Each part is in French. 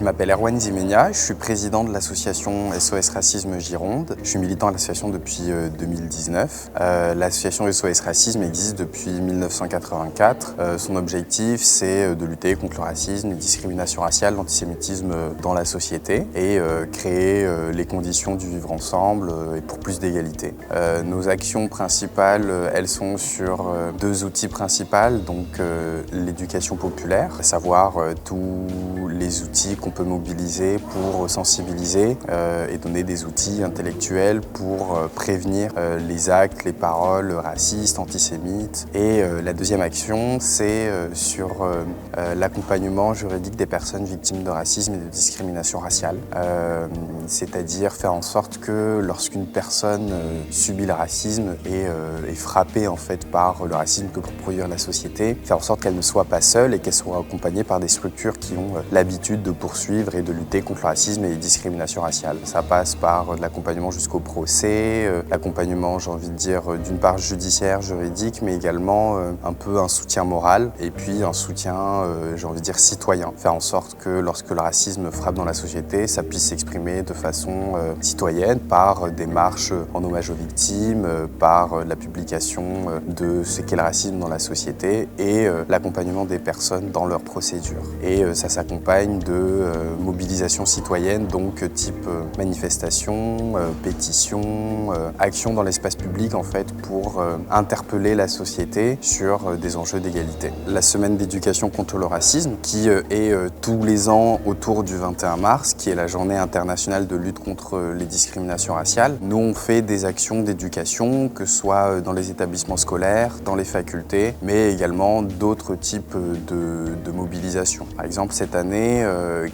m'appelle Erwan Zimenia, je suis président de l'association SOS Racisme Gironde. Je suis militant à l'association depuis 2019. L'association SOS Racisme existe depuis 1984. Son objectif, c'est de lutter contre le racisme, les discriminations raciales, l'antisémitisme dans la société et créer les conditions du vivre ensemble et pour plus d'égalité. Nos actions principales, elles sont sur deux outils principaux, donc l'éducation populaire, à savoir tous les outils qu'on peut mobiliser pour sensibiliser et donner des outils intellectuels pour prévenir les actes, les paroles racistes, antisémites. Et la deuxième action, c'est sur l'accompagnement juridique des personnes victimes de racisme et de discrimination raciale. C'est-à-dire faire en sorte que lorsqu'une personne subit le racisme et est frappée en fait par le racisme que peut produire la société, faire en sorte qu'elle ne soit pas seule et qu'elle soit accompagnée par des structures qui ont l'habitude de poursuivre et de lutter contre le racisme et les discriminations raciales. Ça passe par de l'accompagnement jusqu'au procès, l'accompagnement, j'ai envie de dire, d'une part judiciaire, juridique, mais également un peu un soutien moral et puis un soutien, j'ai envie de dire, citoyen. Faire en sorte que lorsque le racisme frappe dans la société, ça puisse s'exprimer de façon citoyenne par des marches en hommage aux victimes, par la publication de ce qu'est le racisme dans la société et l'accompagnement des personnes dans leurs procédures. Et ça s'accompagne de mobilisation citoyenne, donc type manifestation, pétition, action dans l'espace public en fait pour interpeller la société sur des enjeux d'égalité. La semaine d'éducation contre le racisme qui est tous les ans autour du 21 mars, qui est la journée internationale de lutte contre les discriminations raciales. Nous on fait des actions d'éducation, que ce soit dans les établissements scolaires, dans les facultés, mais également d'autres types de mobilisation. Par exemple cette année,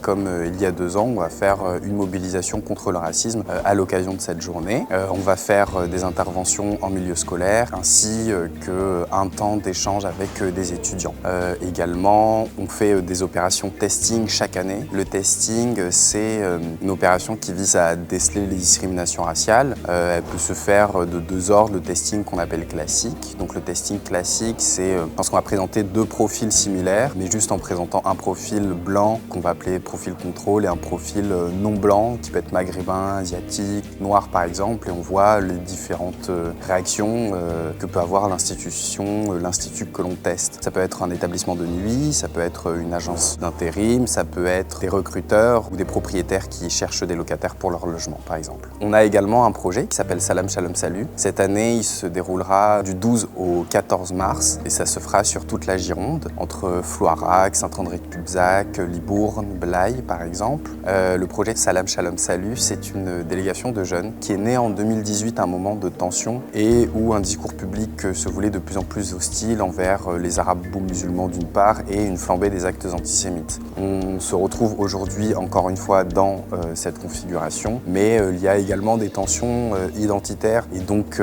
comme il y a 2 ans, on va faire une mobilisation contre le racisme à l'occasion de cette journée. On va faire des interventions en milieu scolaire ainsi qu'un temps d'échange avec des étudiants. Également, on fait des opérations testing chaque année. Le testing, c'est une opération qui vise à déceler les discriminations raciales. Elle peut se faire de 2 ordres, le testing qu'on appelle classique. Donc le testing classique, c'est parce qu'on va présenter 2 profils similaires, mais juste en présentant un profil blanc qu'on va appeler profil contrôle et un profil non blanc qui peut être maghrébin, asiatique, noir par exemple, et on voit les différentes réactions que peut avoir l'institut que l'on teste. Ça peut être un établissement de nuit, ça peut être une agence d'intérim, ça peut être des recruteurs ou des propriétaires qui cherchent des locataires pour leur logement par exemple. On a également un projet qui s'appelle Salam Shalom Salut. Cette année, il se déroulera du 12 au 14 mars et ça se fera sur toute la Gironde, entre Floirac, Saint-André-de-Pubzac, Libourne, Blaye par exemple. Le projet Salam Shalom Salut, c'est une délégation de jeunes qui est née en 2018 à un moment de tension et où un discours public se voulait de plus en plus hostile envers les arabo-musulmans d'une part et une flambée des actes antisémites. On se retrouve aujourd'hui encore une fois dans cette configuration, mais il y a également des tensions identitaires et donc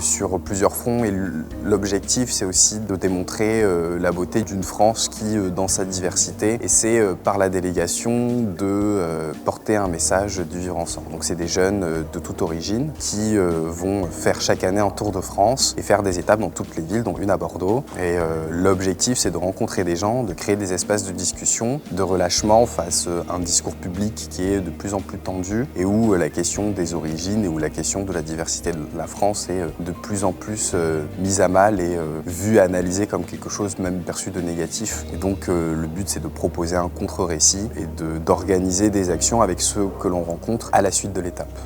sur plusieurs fronts, et l'objectif c'est aussi de démontrer la beauté d'une France qui dans sa diversité essaie par la délégation de porter un message du vivre ensemble. Donc c'est des jeunes de toute origine qui vont faire chaque année un tour de France et faire des étapes dans toutes les villes, dont une à Bordeaux. Et l'objectif c'est de rencontrer des gens, de créer des espaces de discussion, de relâchement face à un discours public qui est de plus en plus tendu et où la question des origines et où la question de la diversité de la France est de plus en plus mise à mal et vue, analysée comme quelque chose même perçu de négatif. Et donc le but c'est de proposer un contre-récit et d'organiser des actions avec ceux que l'on rencontre à la suite de l'étape.